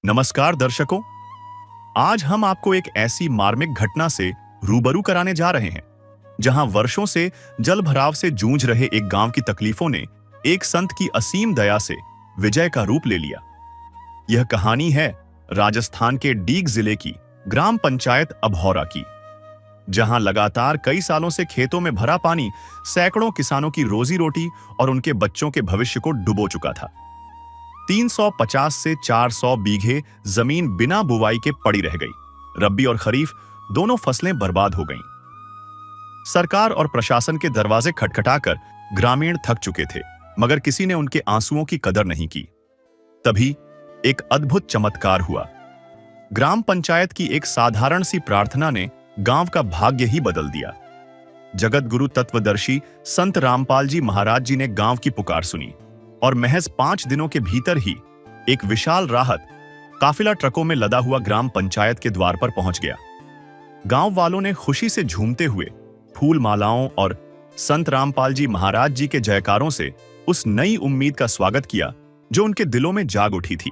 नमस्कार दर्शकों, आज हम आपको एक ऐसी मार्मिक घटना से रूबरू कराने जा रहे हैं जहां वर्षों से जल भराव से जूझ रहे एक गांव की तकलीफों ने एक संत की असीम दया से विजय का रूप ले लिया। यह कहानी है राजस्थान के डीग जिले की ग्राम पंचायत अभौरा की, जहां लगातार कई सालों से खेतों में भरा पानी सैकड़ों किसानों की रोजी रोटी और उनके बच्चों के भविष्य को डुबो चुका था। 350 से 400 बीघे जमीन बिना बुवाई के पड़ी रह गई। रब्बी और खरीफ दोनों फसलें बर्बाद हो गईं। सरकार और प्रशासन के दरवाजे खटखटाकर ग्रामीण थक चुके थे, मगर किसी ने उनके आंसुओं की कदर नहीं की। तभी एक अद्भुत चमत्कार हुआ। ग्राम पंचायत की एक साधारण सी प्रार्थना ने गांव का भाग्य ही बदल दिया। जगत गुरु तत्वदर्शी संत रामपाल जी महाराज जी ने गांव की पुकार सुनी और महज 5 दिनों के भीतर ही एक विशाल राहत काफिला ट्रकों में लदा हुआ ग्राम पंचायत के द्वार पर पहुंच गया। गांव वालों ने खुशी से झूमते हुए फूल मालाओं और संत रामपाल जी महाराज जी के जयकारों से उस नई उम्मीद का स्वागत किया जो उनके दिलों में जाग उठी थी।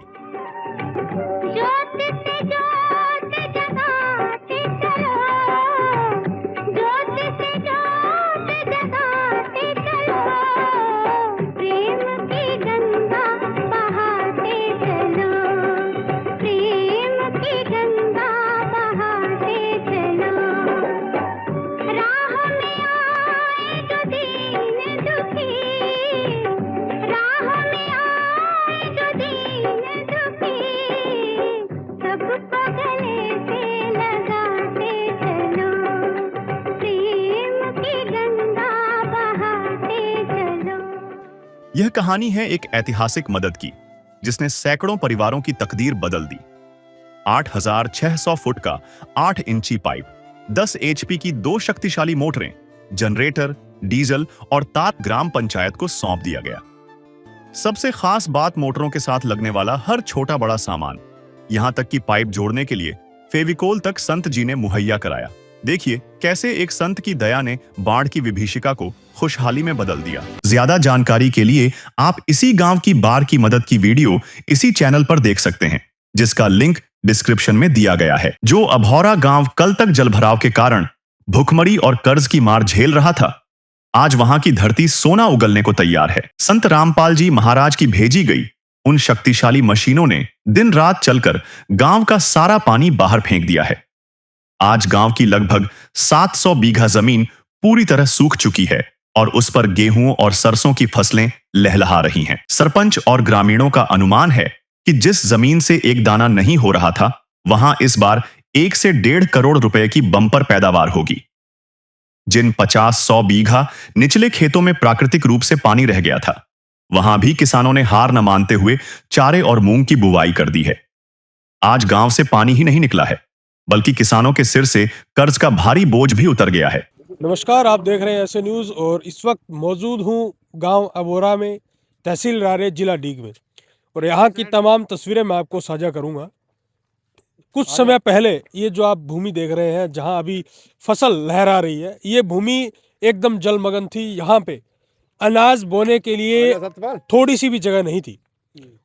यह कहानी है एक ऐतिहासिक मदद की जिसने सैकड़ों परिवारों की तकदीर बदल दी। 8600 फुट का 8 इंची पाइप, 10 एचपी की 2 शक्तिशाली मोटरें, जनरेटर, डीजल और ताप ग्राम पंचायत को सौंप दिया गया। सबसे खास बात मोटरों के साथ लगने वाला हर छोटा बड़ा सामान, यहां तक कि पाइप जोड़ने के लिए फेविकोल तक संत जी ने मुहैया कराया। देखिए कैसे एक संत की दया ने बाढ़ की विभीषिका को खुशहाली में बदल दिया। ज्यादा जानकारी के लिए आप इसी गांव की बाढ़ की मदद की वीडियो इसी चैनल पर देख सकते हैं, जिसका लिंक डिस्क्रिप्शन में दिया गया है। जो अभौरा गांव कल तक जलभराव के कारण भुखमरी और कर्ज की मार झेल रहा था, आज वहां की धरती सोना उगलने को तैयार है। संत रामपाल जी महाराज की भेजी गई उन शक्तिशाली मशीनों ने दिन रात चलकर गांव का सारा पानी बाहर फेंक दिया है। आज गांव की लगभग 700 बीघा जमीन पूरी तरह सूख चुकी है और उस पर गेहूं और सरसों की फसलें लहलहा रही हैं। सरपंच और ग्रामीणों का अनुमान है कि जिस जमीन से एक दाना नहीं हो रहा था, वहां इस बार 1 से 1.5 करोड़ रुपए की बम्पर पैदावार होगी। जिन 50-100 बीघा निचले खेतों में प्राकृतिक रूप से पानी रह गया था, वहां भी किसानों ने हार न मानते हुए चारे और मूंग की बुवाई कर दी है। आज गांव से पानी ही नहीं निकला है, बल्कि किसानों के सिर से कर्ज का भारी बोझ भी उतर गया है। नमस्कार, आप देख रहे हैं ऐसे न्यूज़ और इस वक्त मौजूद हूं गांव अभौरा में, तहसील रारे, जिला डीग में, और यहां की तमाम तस्वीरें मैं आपको साझा करूंगा। कुछ समय पहले ये जो आप भूमि देख रहे हैं, जहां अभी फसल लहरा रही है, ये भूमि एकदम जलमग्न थी। यहाँ पे अनाज बोने के लिए थोड़ी सी भी जगह नहीं थी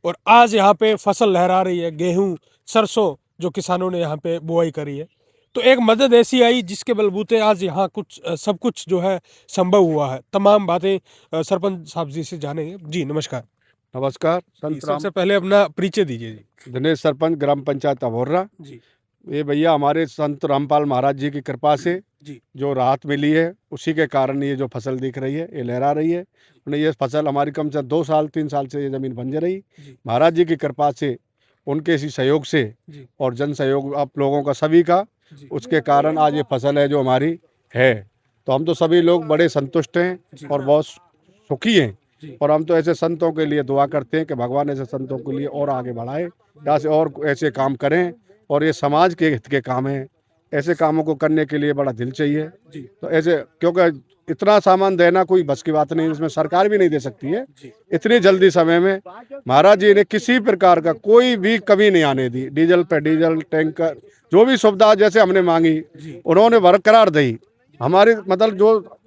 और आज यहाँ पे फसल लहरा रही है। गेहूं, सरसों जो किसानों ने यहाँ पे बुआई करी है, तो एक मदद ऐसी आई जिसके बलबूते आज यहाँ कुछ सब कुछ जो है संभव हुआ है। तमाम बातें सरपंच साहब जी से जानेंगे। जी नमस्कार। नमस्कार। सबसे पहले अपना परिचय दीजिए जी। दिनेश, सरपंच ग्राम पंचायत अभौरा जी। ये भैया हमारे संत रामपाल महाराज जी की कृपा से जी जो राहत मिली है, उसी के कारण ये जो फसल दिख रही है, ये लहरा रही है। उन्हें ये फसल हमारी कम से 2 साल 3 साल से ये ज़मीन बंजर रही। महाराज जी की कृपा से, उनके इसी सहयोग से और जन सहयोग आप लोगों का सभी का, उसके कारण आज ये फसल है जो हमारी है। तो हम तो सभी लोग बड़े संतुष्ट हैं और बहुत सुखी हैं। और हम तो ऐसे संतों के लिए दुआ करते हैं कि भगवान ऐसे संतों के लिए और आगे बढ़ाए, यहाँ से और ऐसे काम करें। और ये समाज के हित के काम हैं, ऐसे कामों को करने के लिए बड़ा दिल चाहिए। तो ऐसे, क्योंकि इतना सामान देना कोई बस की बात नहीं, इसमें सरकार भी नहीं दे सकती है इतनी जल्दी समय में। महाराज जी ने किसी प्रकार का कोई भी कमी नहीं आने दी। डीजल पे डीजल, टैंकर, जो भी सुविधा जैसे हमने मांगी उन्होंने बरकरार दी। हमारी मतलब जो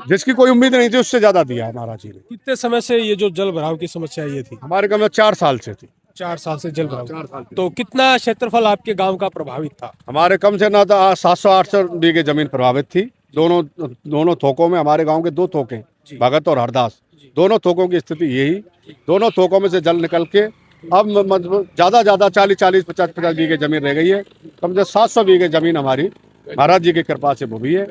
जिसकी कोई उम्मीद नहीं थी उससे ज्यादा दिया महाराज जी ने। कितने समय से ये जो जल भराव की समस्या ये थी? हमारे गांव में 4 साल से थी। 4 साल से जल रहा है। तो कितना क्षेत्रफल आपके गांव का प्रभावित था? हमारे कम से ना तो 700-800 बीघे जमीन प्रभावित थी। दोनों थोकों में, हमारे गांव के 2 थोके, भगत और हरदास, दोनों थोकों की स्थिति यही। दोनों थोकों में से जल निकल के अब ज्यादा 40-40, 50-50 बीघे जमीन रह गई है। कम से 700 बीघे जमीन हमारी महाराज जी की कृपा से भूमि है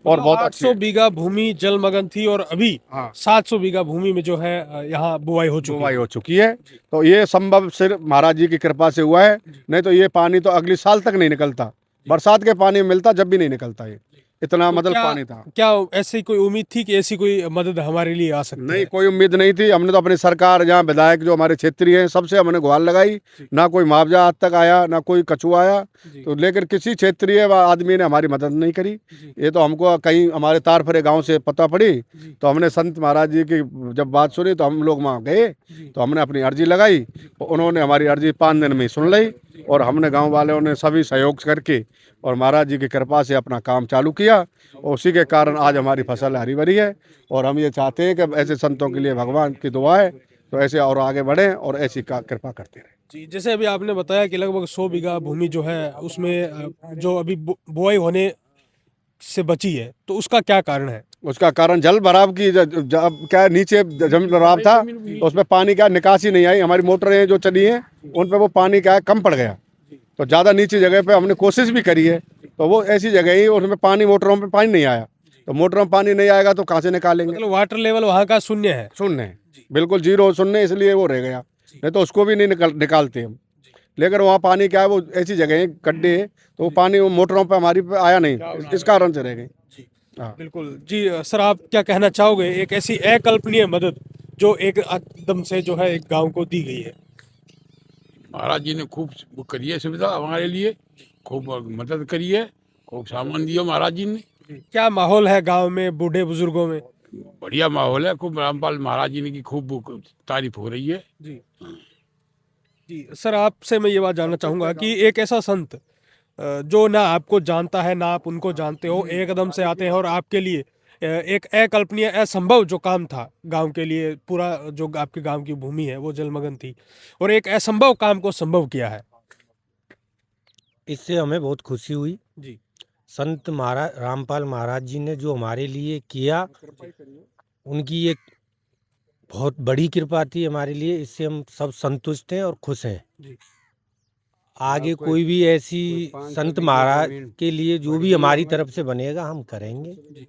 और बहुत अच्छी 800 बीघा भूमि जलमग्न थी और अभी हाँ 700 बीघा भूमि में जो है यहाँ बुआई हो चुकी बुवाई हो चुकी है। तो ये संभव सिर्फ महाराज जी की कृपा से हुआ है, नहीं तो ये पानी तो अगली साल तक नहीं निकलता। बरसात के पानी में मिलता, जब भी नहीं निकलता ये, इतना मतलब क्या- पानी था। क्या ऐसी कोई उम्मीद थी कि ऐसी कोई मदद हमारे लिए आ सकती नहीं, है? कोई उम्मीद नहीं थी। हमने तो अपनी सरकार, यहाँ विधायक जो हमारे क्षेत्रीय हैं, सबसे हमने गुहार लगाई, ना कोई मुआवजा आज तक आया, ना कोई कछुआ आया। तो लेकिन किसी क्षेत्रीय आदमी ने हमारी मदद नहीं करी। ये तो हमको कहीं हमारे तारफरे गांव से पता पड़ी, तो हमने संत महाराज जी की जब बात सुनी तो हम लोग वहाँ गए, तो हमने अपनी अर्जी लगाई। तो उन्होंने हमारी अर्जी 5 दिन में सुन ली और हमने गाँव वालों ने सभी सहयोग करके और महाराज जी की कृपा से अपना काम चालू किया और उसी के कारण आज हमारी फसल हरी भरी है। और हम ये चाहते हैं कि ऐसे संतों के लिए भगवान की दुआ है, तो ऐसे और आगे बढ़ें और ऐसी कृपा करते रहें। जी, जैसे अभी आपने बताया कि लगभग 100 बीघा भूमि जो है उसमें जो अभी बुआई होने से बची है, तो उसका क्या कारण है? उसका कारण जल भराव की क्या है, नीचे जमीन भराव था तो उसमें पानी का निकासी नहीं आई। हमारी मोटरें जो चली हैं उन पे वो पानी क्या है कम पड़ गया, तो ज़्यादा नीचे जगह पे हमने कोशिश भी करी है, तो वो ऐसी जगह ही उसमें पानी, मोटरों में पानी नहीं आया। तो मोटरों में पानी नहीं आएगा तो कहाँ से निकालेंगे? मतलब वाटर लेवल वहाँ का शून्य है। शून्य, बिल्कुल जीरो शून्य, इसलिए वो रह गया। नहीं तो उसको भी नहीं निकालते हम। लेकिन वहाँ पानी क्या है, वो ऐसी जगह है, गड्ढे है, तो वो पानी वो मोटरों पे हमारी पे आया नहीं, इस कारण से रह गई। हाँ बिल्कुल जी। सर, आप क्या कहना चाहोगे, एक ऐसी अकल्पनीय मदद जो एकदम से जो है एक गांव को दी गई है? महाराज जी ने खूब वो करी है सुविधा हमारे लिए, खूब मदद करी है, खूब सामान दिया महाराज जी ने। क्या माहौल है गांव में, बूढ़े बुजुर्गों में? बढ़िया माहौल है, खूब रामपाल महाराज जी की खूब तारीफ हो रही है। जी जी। सर, आपसे मैं ये बात जानना चाहूँगा कि एक ऐसा संत जो ना आपको जानता है ना आप उनको जानते हो, एकदम से आते हैं और आपके लिए एक अकल्पनीय, असंभव जो काम था गांव के लिए, पूरा जो आपके गांव की भूमि है वो जलमग्न थी, और एक असंभव काम को संभव किया है। इससे हमें बहुत खुशी हुई। जी संत महाराज रामपाल महाराज जी ने जो हमारे लिए किया, उनकी एक बहुत बड़ी कृपा थी हमारे लिए। इससे हम सब संतुष्ट हैं और खुश हैं। जी। आगे कोई भी ऐसी संत महाराज के लिए जो भी हमारी तरफ से बनेगा हम करेंगे। जी।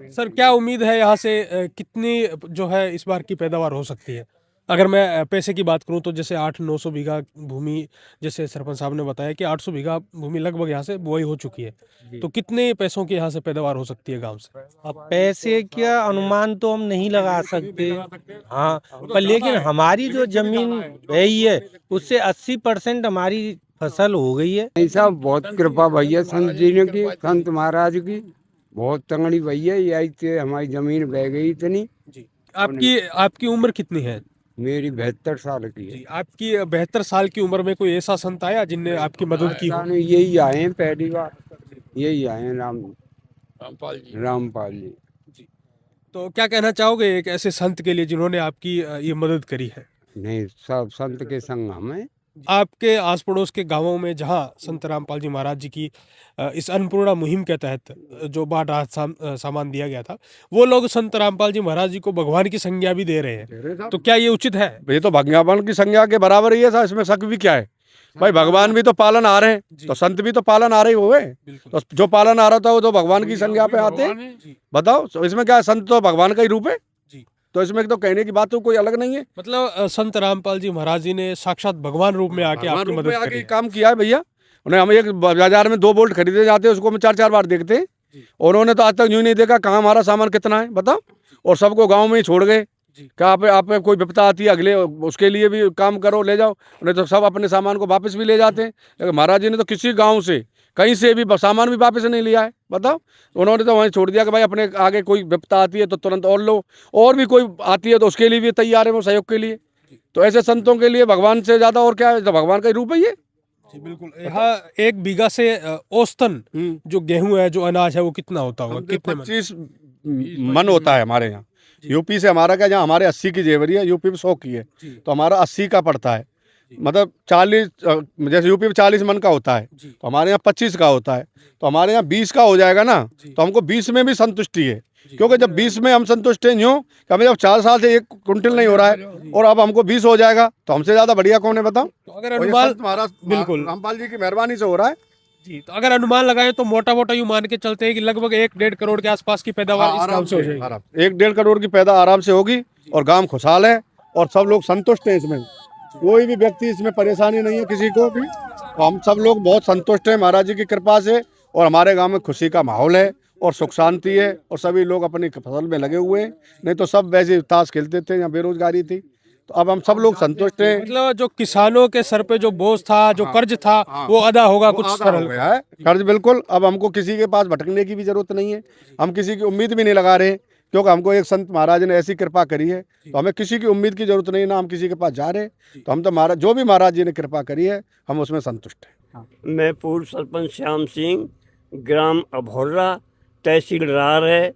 सर, क्या उम्मीद है यहाँ से कितनी जो है इस बार की पैदावार हो सकती है? अगर मैं पैसे की बात करूँ तो जैसे 800-900 बीघा भूमि, जैसे सरपंच साहब ने बताया कि 800 बीघा भूमि लगभग यहाँ से बुआई हो चुकी है, तो कितने पैसों की यहाँ से पैदावार हो सकती है गांव से? अब पैसे का अनुमान तो हम नहीं लगा सकते, हाँ, पर लेकिन हमारी जो जमीन रही है उससे 80% हमारी फसल हो गई है। ऐसा बहुत कृपा भैया संत जी ने की, संत महाराज की बहुत तंगड़ी भैया, यही से हमारी जमीन बह गई इतनी। जी। आपकी उम्र कितनी है? मेरी 72 साल की है। जी। आपकी 72 साल की उम्र में कोई ऐसा संत आया जिनने आपकी मदद की हो? यही आए हैं पहली बार, यही आए हैं रामपाल जी। रामपाल जी। जी। तो क्या कहना चाहोगे एक ऐसे संत के लिए जिन्होंने आपकी ये मदद करी है? नहीं, सब संत के संग हमें। आपके आस पड़ोस के गांवों में जहां संत रामपाल जी महाराज जी की इस अन्नपूर्णा मुहिम के तहत जो बाढ़ राहत सामान दिया गया था, वो लोग संत रामपाल जी महाराज जी को भगवान की संज्ञा भी दे रहे हैं, तो क्या ये उचित है? ये तो भगवान की संज्ञा के बराबर ही है साहब, इसमें शक भी क्या है भाई? भगवान भी तो पालन आ रहे हैं, तो संत भी तो पालन आ रहे हुए। तो जो पालन आ रहा था वो तो भगवान की संज्ञा पे आते हैं। बताओ, तो इसमें क्या है? संत तो भगवान का ही रूप है, तो इसमें तो कहने की बात तो कोई अलग नहीं है। मतलब संत रामपाल जी महाराज जी ने साक्षात भगवान रूप में आके आपकी मदद करी है। काम किया है भैया। उन्हें हम एक बाजार में 2 बोल्ट खरीदे जाते हैं, उसको हम 4-4 बार देखते हैं, और उन्होंने तो आज तक यूं नहीं देखा कहाँ हमारा सामान कितना है, बताओ। और सबको गाँव में ही छोड़ गए। क्या आप पे कोई विपदा आती है, अगले उसके लिए भी काम करो, ले जाओ। उन्हें तो सब अपने सामान को वापस भी ले जाते हैं, लेकिन महाराज जी ने तो किसी गाँव से कहीं से भी सामान भी वापस नहीं लिया है, बताओ। उन्होंने तो वहीं छोड़ दिया कि भाई अपने आगे कोई विपदा आती है तो तुरंत और लो, और भी कोई आती है तो उसके लिए भी तैयार है वो सहयोग के लिए। तो ऐसे संतों के लिए भगवान से ज्यादा और क्या है? तो भगवान का ही रूप है ये। जी बिल्कुल। यहाँ 1 बीघा से औसतन जो गेहूं है, जो अनाज है, वो कितना होता होगा? कितने मन? 25 मन होता है हमारे यहाँ। यूपी से हमारा क्या, जहाँ हमारे 80 की जेवरी है, यूपी में 100 की है, तो हमारा 80 का पड़ता है। मतलब 40, जैसे यूपी में 40 मन का होता है, तो हमारे यहाँ 25 का होता है, तो हमारे यहाँ 20 का हो जाएगा ना, तो हमको 20 में भी संतुष्टि है। क्योंकि जब 20 में हम संतुष्ट हैं, यूँ कि हमें जब 4 साल से 1 कुंटल नहीं हो रहा है और अब हमको 20 हो जाएगा, तो हमसे ज़्यादा बढ़िया कौन है बताओ। तो अगर और ये अनुमान संत महाराज बिल्कुल। रामपाल जी की मेहरबानी से हो रहा है। जी, तो अगर अनुमान लगाएं तो मोटा मोटा यूं मान के चलते हैं कि लगभग 1-1.5 करोड़ के आसपास की पैदावार इस काम से हो जाएगी। आराम 1-1.5 करोड़ की पैदा आराम से होगी और गांव खुशहाल है और सब लोग संतुष्ट हैं इसमें। कोई भी व्यक्ति इसमें परेशानी नहीं है किसी को भी। तो हम सब लोग बहुत संतुष्ट हैं महाराज जी की कृपा से और हमारे गांव में खुशी का माहौल है और सुख शांति है और सभी लोग अपनी फसल में लगे हुए हैं। नहीं तो सब वैसे ताश खेलते थे, यहाँ बेरोजगारी थी, तो अब हम सब लोग संतुष्ट हैं। मतलब जो किसानों के सर पे जो बोझ था, जो कर्ज था, वो अदा होगा कुछ आधा हो सरल। गया है कर्ज बिल्कुल। अब हमको किसी के पास भटकने की भी जरूरत नहीं है, हम किसी की उम्मीद भी नहीं लगा रहे, क्योंकि हमको एक संत महाराज ने ऐसी कृपा करी है, तो हमें किसी की उम्मीद की जरूरत नहीं, ना हम किसी के पास जा रहे। तो हम तो महाराज, जो भी महाराज जी ने कृपा करी है, हम उसमें संतुष्ट हैं। मैं पूर्व सरपंच श्याम सिंह, ग्राम अभौरा, तहसील रार है,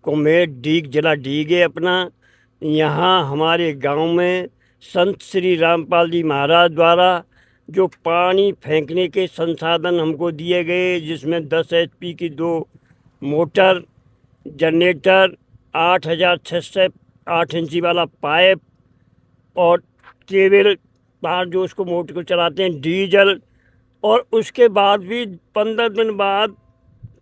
कुमेर डीग, जिला डीग है अपना। यहाँ हमारे गांव में संत श्री रामपाल जी महाराज द्वारा जो पानी फेंकने के संसाधन हमको दिए गए, जिसमें 10 HP की 2 मोटर, जनरेटर, 8600 8 इंची वाला पाइप और केबल तार जो उसको मोटर को चलाते हैं, डीजल, और उसके बाद भी 15 दिन बाद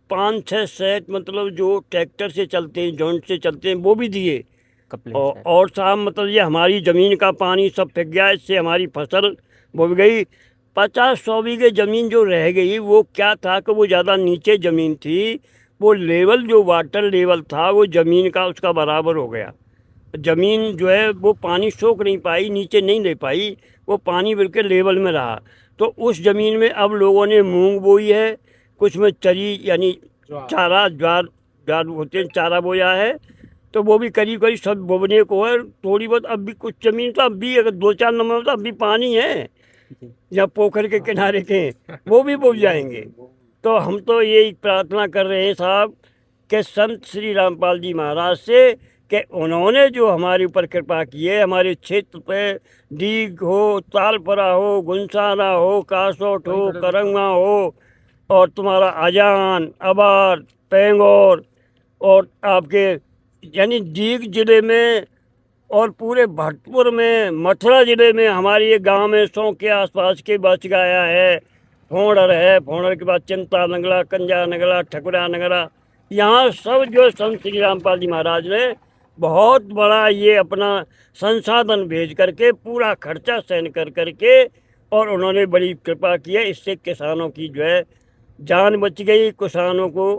5-6 सेट मतलब जो ट्रैक्टर से चलते हैं, जॉइंट से चलते हैं, वो भी दिए। और साहब मतलब ये हमारी ज़मीन का पानी सब फेंक गया, इससे हमारी फसल बुझ गई। 50-100 बीघे ज़मीन जो रह गई, वो क्या था कि वो ज़्यादा नीचे ज़मीन थी, वो लेवल जो वाटर लेवल था वो ज़मीन का उसका बराबर हो गया। ज़मीन जो है वो पानी सोख नहीं पाई, नीचे नहीं ले पाई, वो पानी बिल्कुल लेवल में रहा। तो उस ज़मीन में अब लोगों ने मूंग बोई है, कुछ में चरी यानी चारा, ज्वार होते हैं, चारा बोया है, तो वो भी करीब करीब सब बोने को है। थोड़ी बहुत अब भी कुछ ज़मीन तो अब भी अगर 2-4 नंबर तो अब भी पानी है, या पोखर के किनारे के, वो भी बुझ जाएंगे। तो हम तो यही प्रार्थना कर रहे हैं साहब कि संत श्री रामपाल जी महाराज से कि उन्होंने जो हमारे ऊपर कृपा की है, हमारे क्षेत्र पे डीग हो, तालपरा हो, गुंसाना हो, कासोट हो, करंगा हो, और तुम्हारा अजान, अबार, पेंगोर, और आपके यानी डीग जिले में और पूरे भरतपुर में, मथुरा जिले में, हमारे ये गांव में 100 के आसपास के बच गया है। फोड़र है, फोड़र के बाद चिंता नगला, कंजा नगला, ठकुरा नगला, यहाँ सब जो संत श्री रामपाल जी महाराज ने बहुत बड़ा ये अपना संसाधन भेज करके, पूरा खर्चा सहन कर करके, और उन्होंने बड़ी कृपा की है। इससे किसानों की जो है जान बच गई, किसानों को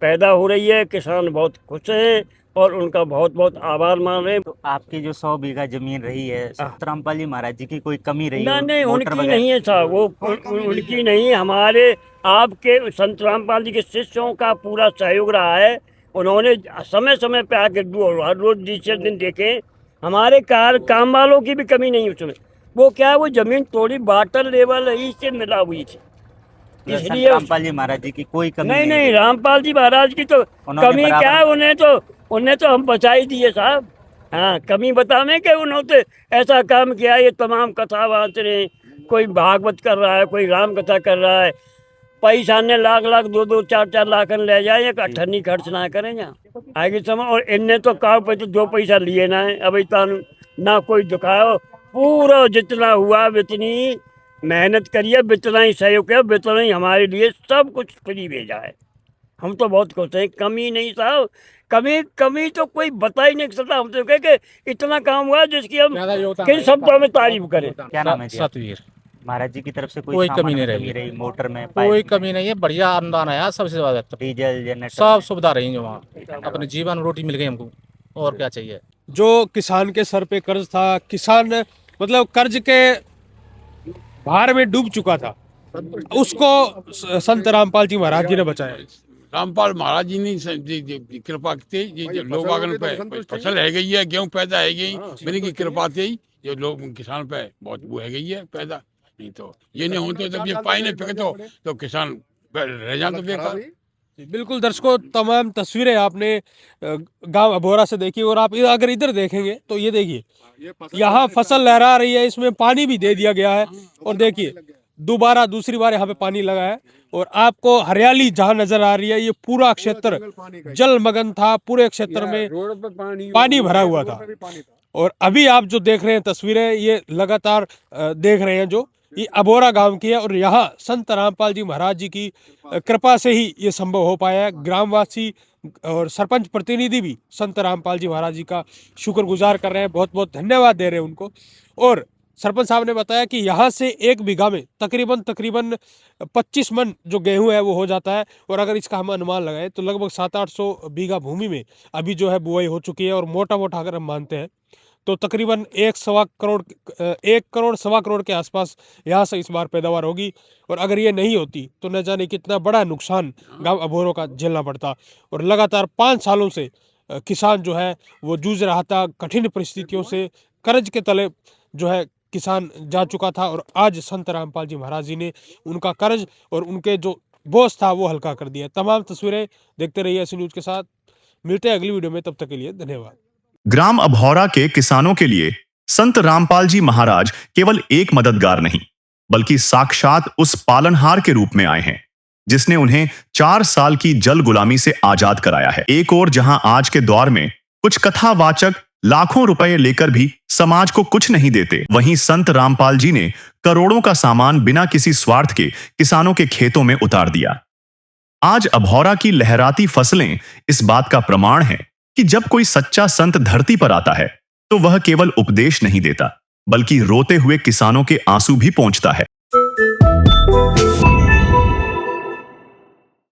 पैदा हो रही है, किसान बहुत खुश हैं और उनका बहुत बहुत आभार मान रहे हैं। तो आपकी जो 100 बीघा जमीन रही है, संत रामपाल जी महाराज जी की कोई कमी रही ना हो? नहीं, मोटर उनकी वगैरह? नहीं है साहब, वो उनकी नहीं, हमारे आपके संत रामपाल जी के शिष्यों का पूरा सहयोग रहा है। उन्होंने समय समय पे आके हर रोज दूसरे दिन देखे, हमारे काम वालों की भी कमी नहीं उसमें। वो क्या है, वो जमीन थोड़ी वाटर लेवल ही से मिला हुई थी, इसलिए रामपाल जी महाराज जी की कोई कमी नहीं। रही। रामपाल जी महाराज की तो कमी क्या है, उन्हें तो हम बचा ही दिए साहब। हाँ, कमी बताने के उन्होंने ऐसा काम किया। ये तमाम कथा वाच रहे, कोई भागवत कर रहा है, कोई राम कथा कर रहा है, पैसा ने लाख 2-4 लाख ले जाए, एक अठन्नी खर्च ना करें यहाँ आगे समय। और इनने तो कहा पे तो 2 पैसा लिए ना है, अभी तक ना कोई दुखाओ, पूरा जितना हुआ इतनी मेहनत करिए, इतना ही सहयोग किया, इतना ही हमारे लिए सब कुछ फ्री भेजा है। हम तो बहुत खुश हैं, कमी नहीं साहब, कमी तो कोई बता ही नहीं सकता। हम तो कहे कि इतना काम हुआ जिसकी हम किन शब्दों में तारीफ करें। क्या नाम है जी? सतवीर। महाराज जी की तरफ से कोई सामान कमी नहीं में रही। मोटर में कोई कमी नहीं है, बढ़िया अनुदान आया सबसे ज्यादा, डीजल, जनरेटर, सब सुविधा रही जो वहाँ। अपने जीवन रोटी मिल गई हमको, और क्या चाहिए। जो किसान के सर पे कर्ज था, किसान मतलब कर्ज के भार में डूब चुका था, उसको संत रामपाल जी महाराज जी ने बचाया। रामपाल महाराज जी ने कृपा की, ये लोग आगे पे फसल है गई है, गेहूं पैदा है गई, मैंने की कृपा थी, जो लोग किसान पे बहुत वो है गई है पैदा। नहीं तो ये नहीं होते, जब ये पानी नहीं फेंके तो किसान रह जाते बेकार। बिल्कुल दर्शकों, तमाम तस्वीरें आपने गांव अभोरा से देखी, और आप अगर इधर देखेंगे तो ये देखिए यहाँ फसल लहरा रही है, इसमें पानी भी दे दिया गया है, और देखिए दोबारा दूसरी बार यहाँ पे पानी लगा है, और आपको हरियाली जहाँ नजर आ रही है, ये पूरा क्षेत्र जलमग्न था, पूरे क्षेत्र में रोड पे पानी भरा हुआ था। और अभी आप जो देख रहे हैं तस्वीरें, ये लगातार देख रहे हैं जो ये अबोरा गांव की है, और यहाँ संत रामपाल जी महाराज जी की कृपा से ही ये संभव हो पाया है। ग्रामवासी और सरपंच प्रतिनिधि भी संत रामपाल जी महाराज जी का शुक्रगुजार कर रहे हैं, बहुत बहुत धन्यवाद दे रहे हैं उनको। और सरपंच साहब ने बताया कि यहाँ से 1 बीघा में तकरीबन 25 मन जो गेहूं है वो हो जाता है, और अगर इसका हम अनुमान लगाएं तो लगभग 700-800 बीघा भूमि में अभी जो है बुआई हो चुकी है, और मोटा मोटा अगर हम मानते हैं तो तकरीबन 1 करोड़ सवा करोड़ के आसपास यहाँ से इस बार पैदावार होगी। और अगर ये नहीं होती तो न जाने कितना बड़ा नुकसान गांव अभोरों का झेलना पड़ता। और लगातार 5 सालों से किसान जो है वो जूझ रहा था कठिन परिस्थितियों से, कर्ज के तले जो है किसान जा चुका था, और आज संत रामपाल जी महाराज जी ने उनका कर्ज और उनके जो बोझ था वो हल्का कर दिया। तमाम तस्वीरें देखते रहिए ऐसी न्यूज़ के साथ, मिलते हैं अगली वीडियो में, तब तक के लिए धन्यवाद। ग्राम अभौरा के किसानों के लिए संत रामपाल जी महाराज केवल एक मददगार नहीं, बल्कि साक्षात उस पालनहार के रूप में आए हैं जिसने उन्हें 4 साल की जल गुलामी से आजाद कराया है। एक और जहां आज के दौर में कुछ कथावाचक लाखों रुपए लेकर भी समाज को कुछ नहीं देते, वहीं संत रामपाल जी ने करोड़ों का सामान बिना किसी स्वार्थ के किसानों के खेतों में उतार दिया। आज अभौरा की लहराती फसलें इस बात का प्रमाण है कि जब कोई सच्चा संत धरती पर आता है तो वह केवल उपदेश नहीं देता, बल्कि रोते हुए किसानों के आंसू भी पोंछता है।